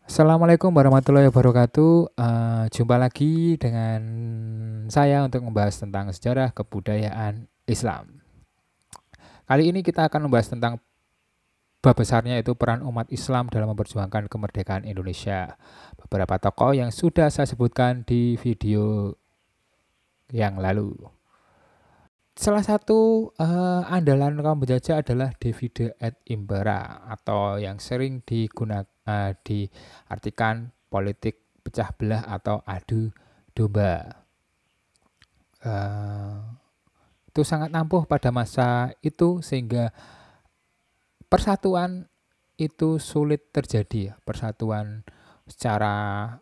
Assalamualaikum warahmatullahi wabarakatuh. Jumpa lagi dengan saya untuk membahas tentang sejarah kebudayaan Islam. Kali ini kita akan membahas tentang bab besarnya yaitu peran umat Islam dalam memperjuangkan kemerdekaan Indonesia. Beberapa tokoh yang sudah saya sebutkan di video yang lalu. Salah satu andalan kaum penjajah adalah Davide et Impera atau yang sering diartikan politik pecah belah atau adu domba. Eh, itu sangat ampuh pada masa itu sehingga persatuan itu sulit terjadi, persatuan secara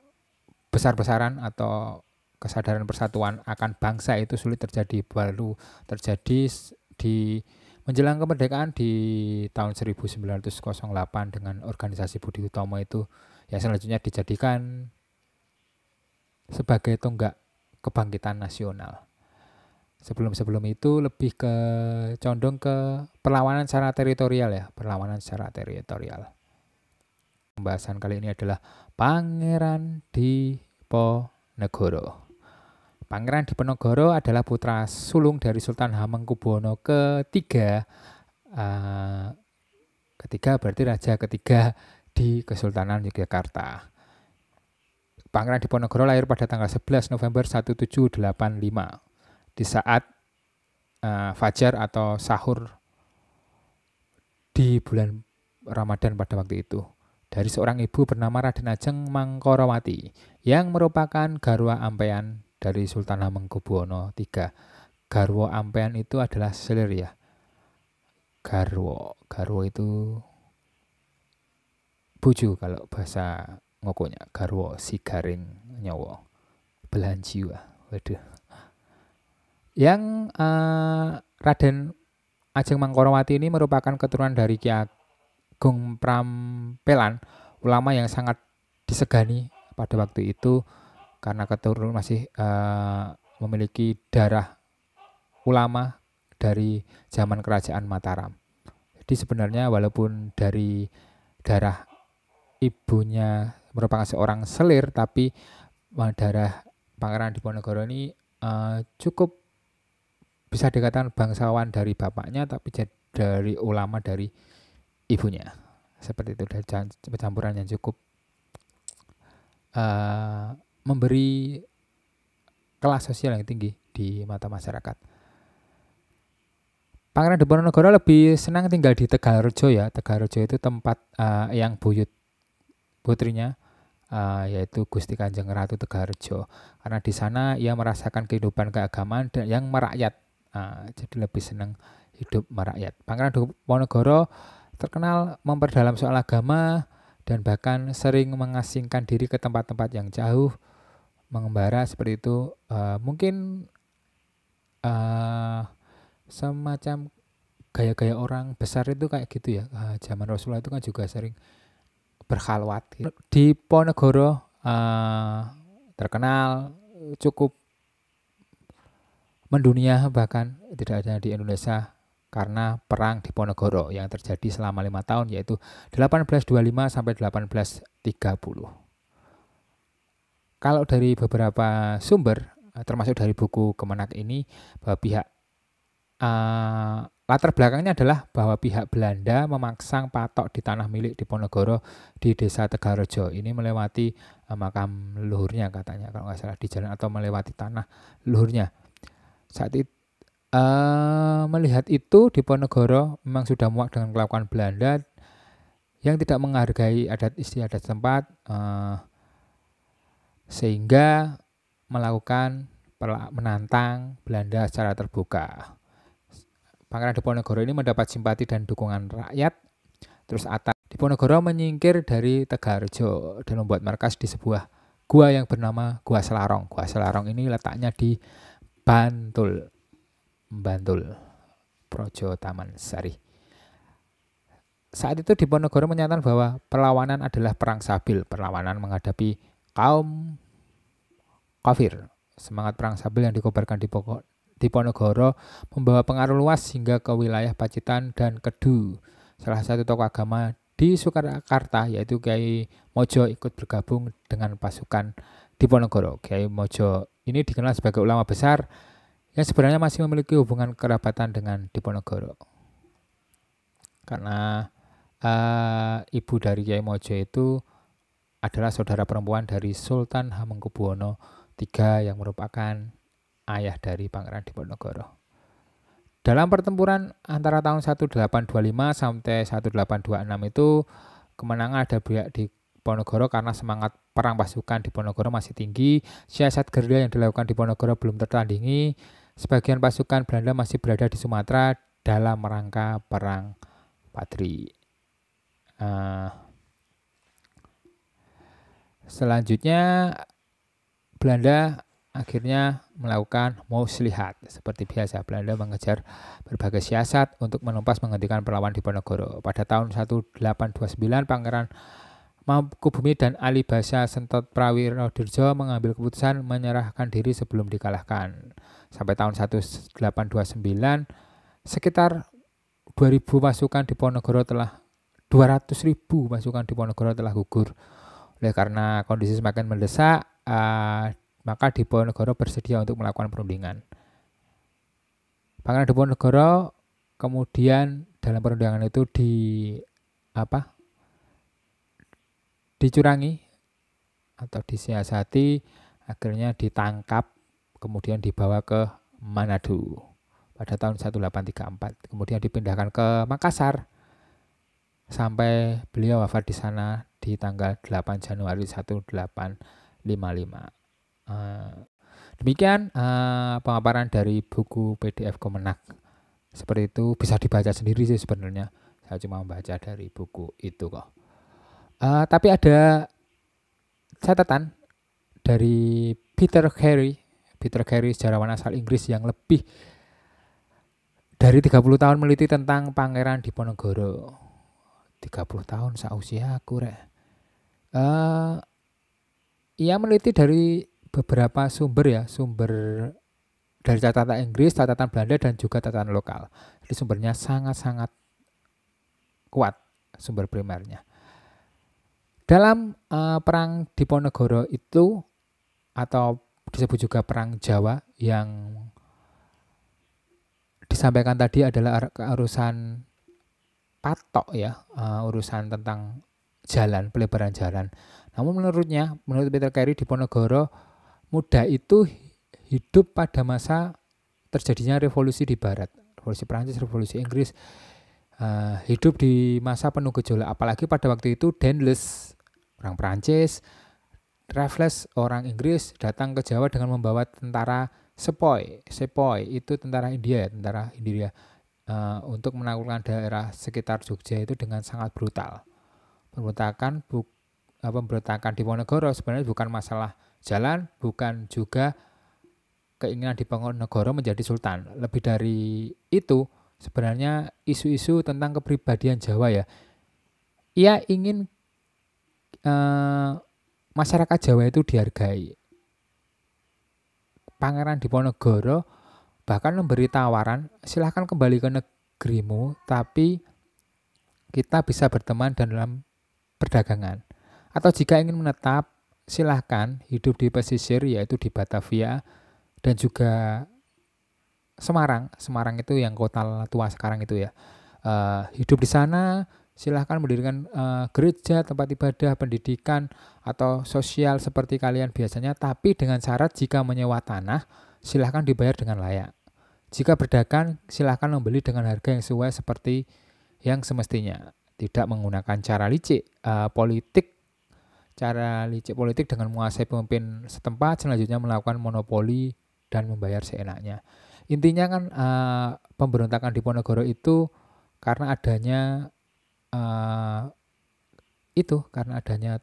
besar-besaran atau kesadaran persatuan akan bangsa itu sulit terjadi, baru terjadi di menjelang kemerdekaan di tahun 1908 dengan organisasi Budi Utomo itu yang selanjutnya dijadikan sebagai tonggak kebangkitan nasional. Sebelum itu lebih condong ke perlawanan secara teritorial ya, perlawanan secara teritorial. Pembahasan kali ini adalah Pangeran Diponegoro. Pangeran Diponegoro adalah putra sulung dari Sultan Hamengkubuwono ketiga. Ketiga berarti raja ketiga di Kesultanan Yogyakarta. Pangeran Diponegoro lahir pada tanggal 11 November 1785 di saat fajar atau sahur di bulan Ramadan pada waktu itu. Dari seorang ibu bernama Raden Ajeng Mangkorawati yang merupakan garwa ampean dari Sultan Hamengkubuwono III. Garwa ampean itu adalah selir ya. Garwo itu bojo kalau bahasa ngokonya. Garwo si garing nyawa. Belahan jiwa. Waduh. Yang Raden Ajeng Mangkorawati ini merupakan keturunan dari Ki Ageng Prampelan, ulama yang sangat disegani pada waktu itu karena keturunan masih memiliki darah ulama dari zaman kerajaan Mataram. Jadi sebenarnya walaupun dari darah ibunya merupakan seorang selir, tapi darah Pangeran Diponegoro ini cukup bisa dikatakan bangsawan dari bapaknya, tapi dari ulama dari ibunya. Seperti itu, dari campuran yang cukup memberi kelas sosial yang tinggi di mata masyarakat. Pangeran Diponegoro lebih senang tinggal di Tegalrejo ya. Tegalrejo itu tempat yang buyut putrinya, yaitu Gusti Kanjeng Ratu Tegalrejo. Karena di sana ia merasakan kehidupan keagamaan dan yang merakyat. Jadi lebih senang hidup merakyat. Pangeran Diponegoro terkenal memperdalam soal agama dan bahkan sering mengasingkan diri ke tempat-tempat yang jauh, mengembara seperti itu. Mungkin semacam gaya-gaya orang besar itu kayak gitu ya. Zaman Rasulullah itu kan juga sering berkhalwat. Diponegoro terkenal cukup mendunia, bahkan tidak hanya di Indonesia, karena perang Diponegoro yang terjadi selama 5 tahun yaitu 1825 sampai 1830. Kalau dari beberapa sumber termasuk dari buku Kemenak ini, bahwa pihak latar belakangnya adalah bahwa pihak Belanda memasang patok di tanah milik Diponegoro di desa Tegalrejo. Ini melewati makam leluhurnya katanya, kalau nggak salah, di jalan atau melewati tanah leluhurnya. Saat itu melihat itu, Diponegoro memang sudah muak dengan kelakuan Belanda yang tidak menghargai adat istiadat setempat, sehingga melakukan menantang Belanda secara terbuka. Pangeran Diponegoro ini mendapat simpati dan dukungan rakyat. Terus Diponegoro menyingkir dari Tegalrejo dan membuat markas di sebuah gua yang bernama Gua Selarong. Gua Selarong ini letaknya di Bantul, Projo Taman Sari. Saat itu Diponegoro menyatakan bahwa perlawanan adalah perang sabil, perlawanan menghadapi kaum kafir. Semangat perang sabil yang dikobarkan Diponegoro membawa pengaruh luas hingga ke wilayah Pacitan dan Kedu. Salah satu tokoh agama di Surakarta, yaitu Kiai Mojo ikut bergabung dengan pasukan Diponegoro. Kiai Mojo ini dikenal sebagai ulama besar yang sebenarnya masih memiliki hubungan kerabatan dengan Diponegoro. Karena ibu dari Kiai Mojo itu adalah saudara perempuan dari Sultan Hamengkubuwono III yang merupakan ayah dari Pangeran Diponegoro. Dalam pertempuran antara tahun 1825 sampai 1826 itu kemenangan ada pihak Diponegoro karena semangat perang pasukan Diponegoro masih tinggi, siasat gerilya yang dilakukan Diponegoro belum tertandingi, sebagian pasukan Belanda masih berada di Sumatera dalam rangka perang Padri. Selanjutnya Belanda akhirnya melakukan muslihat. Seperti biasa, Belanda mengejar berbagai siasat untuk menumpas menghentikan perlawanan Diponegoro. Pada tahun 1829, Pangeran Mangkubumi dan Ali Basa Sentot Prawirodirjo mengambil keputusan menyerahkan diri sebelum dikalahkan. Sampai tahun 1829, sekitar 2.000 pasukan Diponegoro telah 200.000 pasukan Diponegoro telah gugur. Oleh karena kondisi semakin mendesak, maka Diponegoro bersedia untuk melakukan perundingan. Pangeran Diponegoro kemudian dalam perundingan itu dicurangi atau disiasati, akhirnya ditangkap, kemudian dibawa ke Manado pada tahun 1834. Kemudian dipindahkan ke Makassar sampai beliau wafat di sana di tanggal 8 Januari 1855. Demikian pemaparan dari buku PDF Kemenak. Seperti itu, bisa dibaca sendiri sih sebenarnya. Saya cuma membaca dari buku itu kok. Tapi ada catatan dari Peter Carey sejarawan asal Inggris yang lebih dari 30 tahun meneliti tentang Pangeran Diponegoro. 30 tahun sausia aku rek. Ia meneliti dari beberapa sumber dari catatan Inggris, catatan Belanda, dan juga catatan lokal. Jadi sumbernya sangat-sangat kuat, sumber primernya. Dalam perang Diponegoro itu, atau disebut juga perang Jawa, yang disampaikan tadi adalah urusan patok ya, urusan tentang jalan, pelebaran jalan. Namun menurut Peter Carey, Diponegoro muda itu hidup pada masa terjadinya revolusi di barat, revolusi Prancis, revolusi Inggris, hidup di masa penuh gejolak. Apalagi pada waktu itu Danellis, orang Prancis, Raffles, orang Inggris, datang ke Jawa dengan membawa tentara Sepoy itu tentara India, untuk menaklukkan daerah sekitar Jogja itu dengan sangat brutal. Pemberontakan Diponegoro sebenarnya bukan masalah jalan, bukan juga keinginan Diponegoro menjadi sultan. Lebih dari itu, sebenarnya isu-isu tentang kepribadian Jawa ya. Ia ingin masyarakat Jawa itu dihargai. Pangeran Diponegoro bahkan memberi tawaran, silahkan kembali ke negerimu, tapi kita bisa berteman dalam perdagangan. Atau jika ingin menetap, silahkan hidup di pesisir, yaitu di Batavia dan juga Semarang. Semarang itu yang kota tua sekarang itu ya. Hidup di sana, silahkan mendirikan gereja, tempat ibadah, pendidikan, atau sosial seperti kalian biasanya, tapi dengan syarat jika menyewa tanah, silahkan dibayar dengan layak. Jika berdagang, silahkan membeli dengan harga yang sesuai seperti yang semestinya. Tidak menggunakan cara licik politik dengan menguasai pemimpin setempat, selanjutnya melakukan monopoli dan membayar seenaknya. Intinya kan pemberontakan Diponegoro itu karena adanya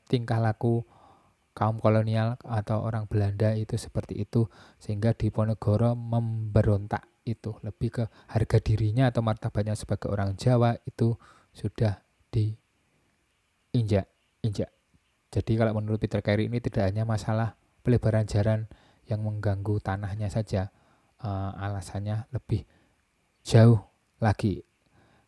tingkah laku kaum kolonial atau orang Belanda itu seperti itu, sehingga Diponegoro memberontak itu. Lebih ke harga dirinya atau martabatnya sebagai orang Jawa itu sudah diinjak. Jadi kalau menurut Peter Carey ini tidak hanya masalah pelebaran jalan yang mengganggu tanahnya saja, alasannya lebih jauh lagi.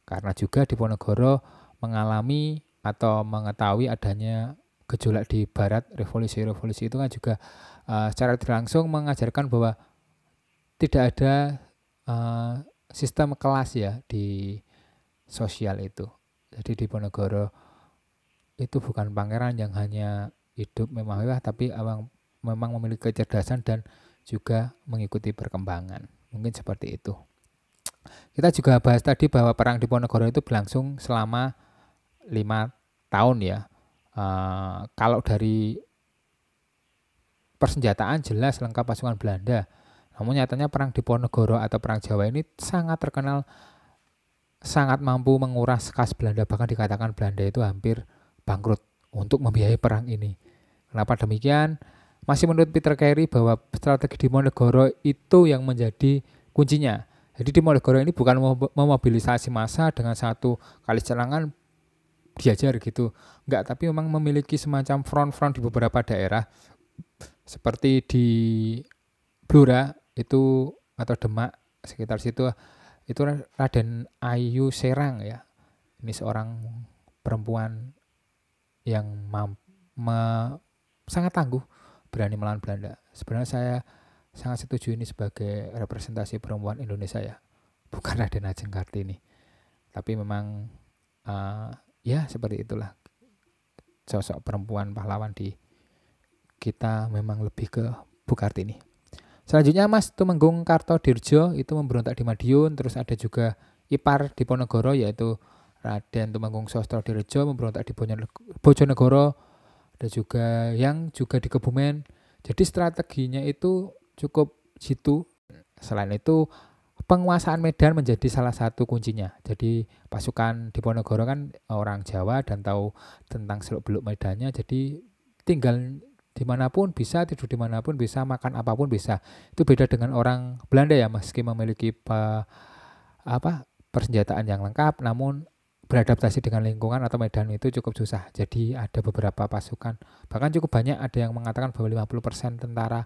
Karena juga Diponegoro mengalami atau mengetahui adanya gejolak di barat, revolusi-revolusi itu kan juga secara tidak langsung mengajarkan bahwa tidak ada sistem kelas ya di sosial itu. Jadi Diponegoro itu bukan pangeran yang hanya hidup mewah-mewah, tapi memang memiliki kecerdasan dan juga mengikuti perkembangan. Mungkin seperti itu. Kita juga bahas tadi bahwa perang Diponegoro itu berlangsung selama 5 tahun ya. Kalau dari persenjataan jelas lengkap pasukan Belanda. Namun nyatanya perang Diponegoro atau perang Jawa ini sangat terkenal, sangat mampu menguras kas Belanda. Bahkan dikatakan Belanda itu hampir bangkrut untuk membiayai perang ini. Kenapa demikian? Masih menurut Peter Carey bahwa strategi Diponegoro itu yang menjadi kuncinya. Jadi Diponegoro ini bukan memobilisasi massa dengan satu kali serangan diajar gitu. Enggak, tapi memang memiliki semacam front-front di beberapa daerah. Seperti di Blora itu atau Demak sekitar situ, itu Raden Ayu Serang ya. Ini seorang perempuan yang sangat tangguh, berani melawan Belanda. Sebenarnya saya sangat setuju ini sebagai representasi perempuan Indonesia ya, bukan Raden Ajeng Kartini. Tapi memang ya seperti itulah sosok perempuan pahlawan di kita, memang lebih ke Bu Kartini. Selanjutnya Mas Tumenggung Kartodirjo itu memberontak di Madiun. Terus ada juga ipar Diponegoro yaitu Raden Tumenggung Sostrodirjo memberontak di Bojonegoro. Ada juga yang juga di Kebumen. Jadi strateginya itu cukup jitu. Selain itu penguasaan Medan menjadi salah satu kuncinya. Jadi pasukan Diponegoro kan orang Jawa dan tahu tentang seluk-beluk medannya. Jadi tinggal dimanapun bisa, tidur dimanapun bisa, makan apapun bisa. Itu beda dengan orang Belanda ya, meski memiliki persenjataan yang lengkap, namun beradaptasi dengan lingkungan atau medan itu cukup susah. Jadi ada beberapa pasukan, bahkan cukup banyak, ada yang mengatakan bahwa 50% tentara,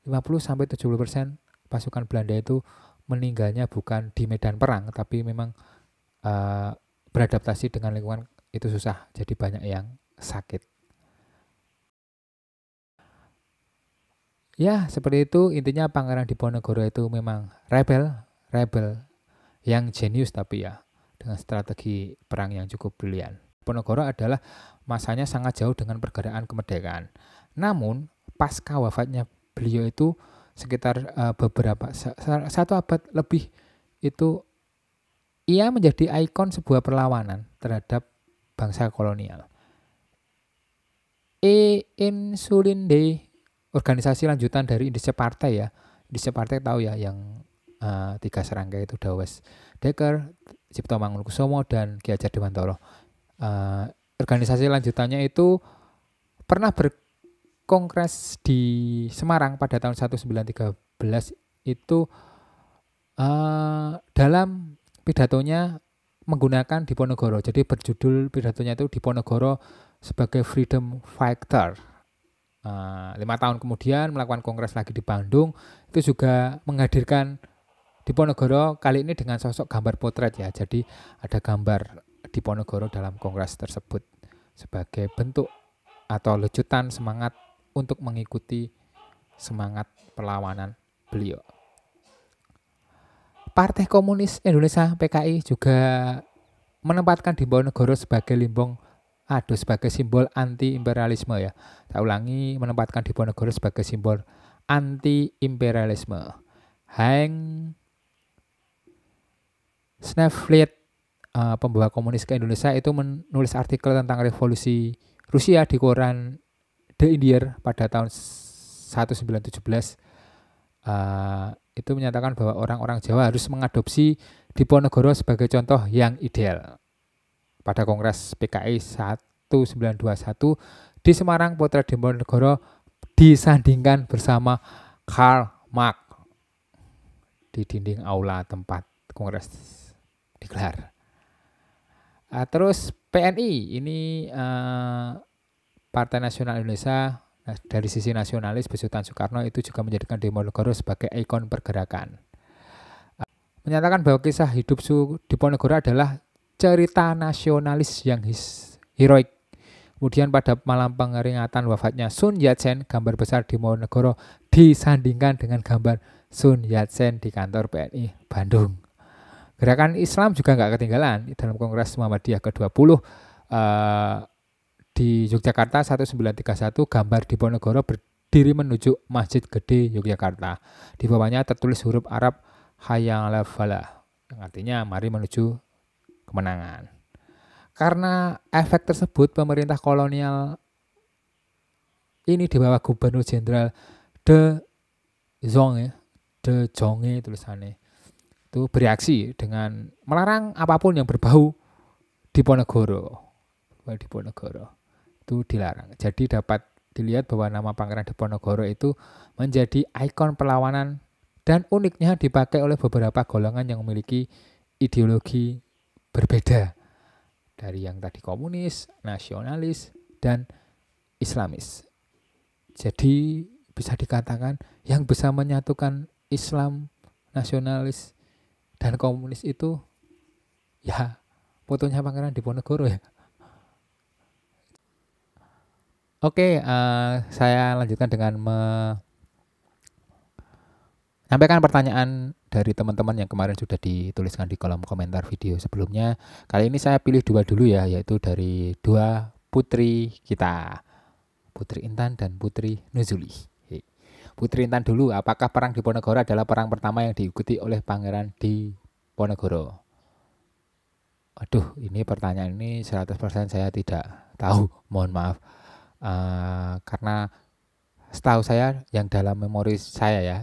50-70% pasukan Belanda itu meninggalnya bukan di medan perang, tapi memang beradaptasi dengan lingkungan itu susah. Jadi banyak yang sakit. Ya, seperti itu intinya Pangeran Diponegoro itu memang rebel yang jenius, tapi ya dengan strategi perang yang cukup brilian. Diponegoro adalah masanya sangat jauh dengan pergerakan kemerdekaan. Namun pasca wafatnya beliau itu sekitar satu abad lebih itu ia menjadi ikon sebuah perlawanan terhadap bangsa kolonial. Insulinde, organisasi lanjutan dari Indische Partai ya. Indische Partai tahu ya, yang 3 serangkai itu Dawes Dekker, Cipto Mangunkusumo dan Ki Hajar Dewantara. Organisasi lanjutannya itu pernah berkongres di Semarang pada tahun 1913 itu dalam pidatonya menggunakan Diponegoro. Jadi berjudul pidatonya itu Diponegoro sebagai freedom fighter. 5 tahun kemudian melakukan kongres lagi di Bandung, itu juga menghadirkan Diponegoro kali ini dengan sosok gambar potret ya. Jadi ada gambar Diponegoro dalam kongres tersebut sebagai bentuk atau lecutan semangat untuk mengikuti semangat perlawanan beliau. Partai Komunis Indonesia PKI juga menempatkan Diponegoro sebagai sebagai simbol anti-imperialisme ya. Saya ulangi, menempatkan Diponegoro sebagai simbol anti-imperialisme. Hein Sneflit, pembawa komunis ke Indonesia, itu menulis artikel tentang revolusi Rusia di koran The Indier pada tahun 1917. Itu menyatakan bahwa orang-orang Jawa harus mengadopsi Diponegoro sebagai contoh yang ideal. Pada Kongres PKI 1921 di Semarang, potret Diponegoro disandingkan bersama Karl Marx di dinding aula tempat Kongres digelar. Terus PNI ini Partai Nasional Indonesia, dari sisi nasionalis besutan Soekarno itu juga menjadikan Diponegoro sebagai ikon pergerakan. Menyatakan bahwa kisah hidup Diponegoro adalah cerita nasionalis yang heroik. Kemudian pada malam pengeringatan wafatnya Sun Yat-sen, gambar besar Diponegoro disandingkan dengan gambar Sun Yat-sen di kantor PNI Bandung. Gerakan Islam juga nggak ketinggalan dalam Kongres Muhammadiyah ke-20 di Yogyakarta 1931, gambar Diponegoro berdiri menuju Masjid Gede Yogyakarta. Di bawahnya tertulis huruf Arab Hayya 'alal falah, yang artinya mari menuju kemenangan. Karena efek tersebut, pemerintah kolonial ini di bawah Gubernur Jenderal De Jonge tulisannya, itu bereaksi dengan melarang apapun yang berbau Diponegoro. Itu dilarang. Jadi dapat dilihat bahwa nama Pangeran Diponegoro itu menjadi ikon perlawanan dan uniknya dipakai oleh beberapa golongan yang memiliki ideologi berbeda dari yang tadi komunis, nasionalis, dan Islamis. Jadi bisa dikatakan yang bisa menyatukan Islam, nasionalis, dan komunis itu ya fotonya Pangeran Diponegoro ya. Oke, saya lanjutkan dengan menyampaikan pertanyaan dari teman-teman yang kemarin sudah dituliskan di kolom komentar video sebelumnya. Kali ini saya pilih 2 dulu ya, yaitu dari 2 putri kita, Putri Intan dan Putri Nuzuli. Putri Intan dulu, apakah perang Diponegoro adalah perang pertama yang diikuti oleh Pangeran Diponegoro? Aduh, ini pertanyaan ini 100% saya tidak tahu, mohon maaf. Karena setahu saya yang dalam memori saya ya,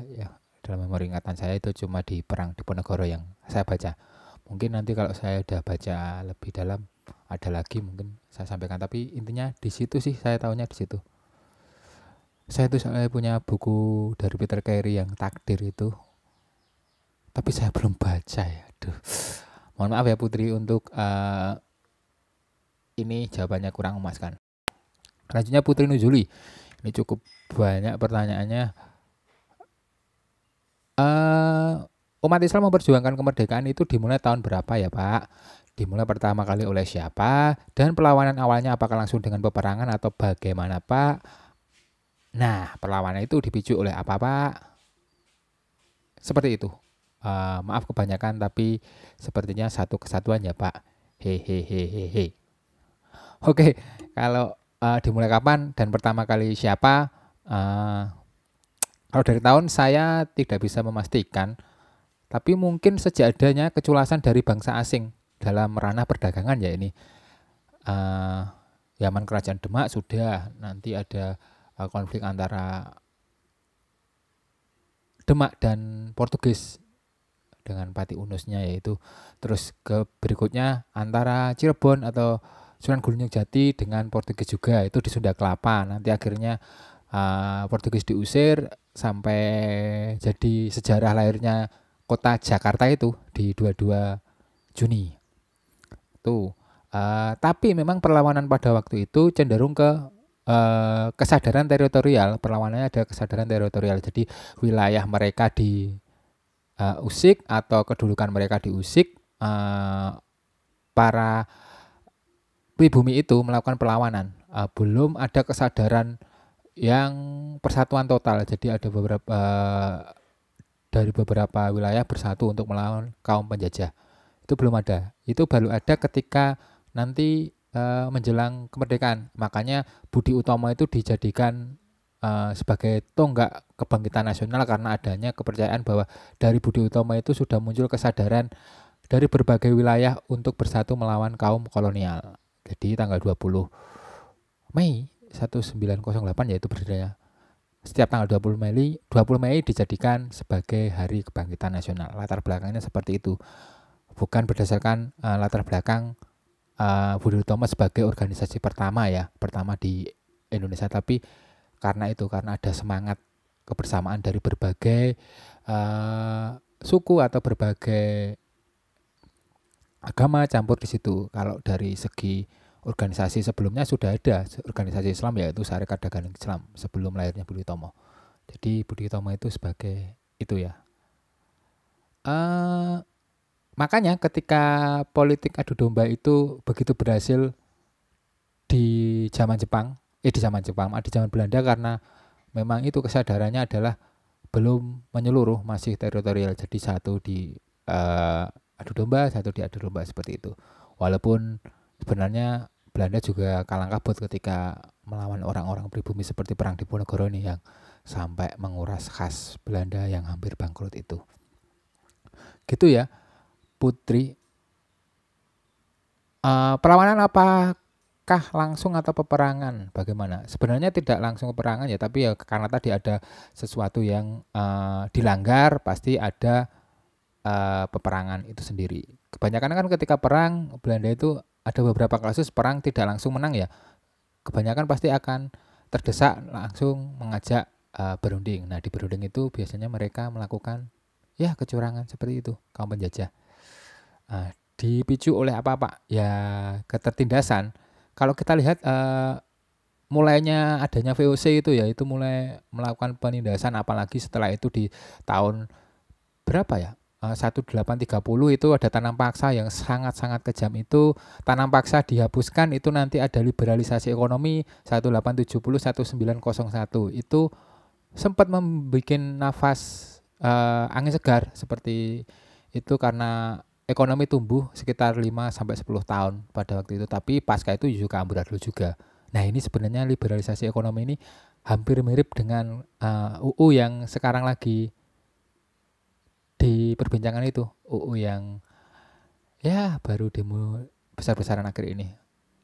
dalam memori ingatan saya itu cuma di perang Diponegoro yang saya baca. Mungkin nanti kalau saya udah baca lebih dalam ada lagi mungkin saya sampaikan, tapi intinya di situ sih, saya tahunya di situ. Saya punya buku dari Peter Carey yang Takdir itu, tapi saya belum baca ya. Aduh, mohon maaf ya Putri untuk ini jawabannya kurang memuaskan. Selanjutnya Putri Nuzuli, ini cukup banyak pertanyaannya. Umat Islam memperjuangkan kemerdekaan itu dimulai tahun berapa ya Pak? Dimulai pertama kali oleh siapa? Dan perlawanan awalnya apakah langsung dengan peperangan atau bagaimana Pak? Nah, perlawanan itu dipicu oleh apa Pak? Seperti itu. Maaf kebanyakan tapi sepertinya satu kesatuan ya Pak. Hehehehehe. Oke, kalau dimulai kapan dan pertama kali siapa? Kalau dari tahun saya tidak bisa memastikan, tapi mungkin sejak adanya keculasan dari bangsa asing dalam ranah perdagangan ya ini. Zaman Kerajaan Demak sudah, nanti ada konflik antara Demak dan Portugis dengan Pati Unusnya yaitu. Terus ke berikutnya antara Cirebon atau Sunan Gunung Jati dengan Portugis juga, itu di Sunda Kelapa. Nanti akhirnya Portugis diusir sampai jadi sejarah lahirnya kota Jakarta itu di 22 Juni. Tuh. Tapi memang perlawanan pada waktu itu cenderung ke kesadaran teritorial. Perlawanannya ada kesadaran teritorial. Jadi wilayah mereka diusik atau kedudukan mereka diusik, para pribumi itu melakukan perlawanan. Belum ada kesadaran yang persatuan total. Jadi ada beberapa dari beberapa wilayah bersatu untuk melawan kaum penjajah. Itu belum ada. Itu baru ada ketika nanti menjelang kemerdekaan. Makanya Budi Utomo itu dijadikan sebagai tonggak kebangkitan nasional karena adanya kepercayaan bahwa dari Budi Utomo itu sudah muncul kesadaran dari berbagai wilayah untuk bersatu melawan kaum kolonial. Jadi tanggal 20 Mei 1908 yaitu berdirinya. Setiap tanggal 20 Mei dijadikan sebagai Hari Kebangkitan Nasional. Latar belakangnya seperti itu. Bukan berdasarkan latar belakang Budi Utomo sebagai organisasi pertama di Indonesia, tapi karena ada semangat kebersamaan dari berbagai suku atau berbagai agama campur di situ. Kalau dari segi organisasi sebelumnya sudah ada organisasi Islam yaitu Sarekat Dagang Islam sebelum lahirnya Budi Utomo. Jadi Budi Utomo itu sebagai itu ya. Makanya ketika politik adu domba itu begitu berhasil di zaman Jepang, di zaman Belanda, karena memang itu kesadarannya adalah belum menyeluruh, masih teritorial. Jadi satu di adu domba, satu di adu domba seperti itu. Walaupun sebenarnya Belanda juga kalang kabut ketika melawan orang-orang pribumi seperti perang Diponegoro ini yang sampai menguras khas Belanda yang hampir bangkrut itu. Gitu ya, Putri. Perlawanan apakah langsung atau peperangan? Bagaimana? Sebenarnya tidak langsung peperangan ya, tapi ya karena tadi ada sesuatu yang dilanggar, pasti ada peperangan itu sendiri. Kebanyakan kan ketika perang Belanda itu ada beberapa kasus perang tidak langsung menang ya. Kebanyakan pasti akan terdesak langsung mengajak berunding. Nah, di berunding itu biasanya mereka melakukan ya kecurangan seperti itu, kaum penjajah. Dipicu oleh apa Pak? Ya ketertindasan. Kalau kita lihat mulainya adanya VOC itu ya, itu mulai melakukan penindasan, apalagi setelah itu di tahun berapa ya? 1830 itu ada tanam paksa yang sangat-sangat kejam itu. Tanam paksa dihapuskan, itu nanti ada liberalisasi ekonomi 1870 1901. Itu sempat membuat nafas angin segar seperti itu karena ekonomi tumbuh sekitar 5 sampai 10 tahun pada waktu itu, tapi pasca itu juga amburadul juga. Nah, ini sebenarnya liberalisasi ekonomi ini hampir mirip dengan UU yang sekarang lagi diperbincangkan itu, UU yang ya baru demo besar-besaran akhir ini,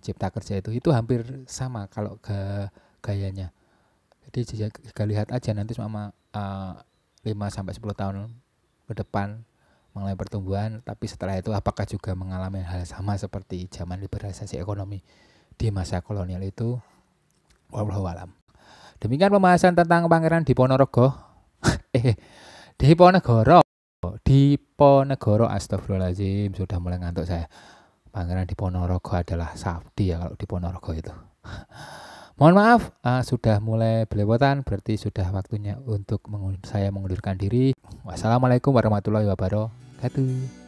Cipta Kerja itu hampir sama kalau ke gayanya. Jadi jika lihat aja nanti selama 5 sampai 10 tahun ke depan mengalami pertumbuhan, tapi setelah itu apakah juga mengalami hal sama seperti zaman liberalisasi ekonomi di masa kolonial itu, wallahu alam. Demikian pembahasan tentang Pangeran Diponorogo. Diponegoro, astagfirullahaladzim, sudah mulai ngantuk saya. Pangeran Diponorogo adalah Sabdi ya kalau Diponorogo itu. Mohon maaf, sudah mulai belepotan, berarti sudah waktunya untuk saya mengundurkan diri. Wassalamualaikum warahmatullahi wabarakatuh.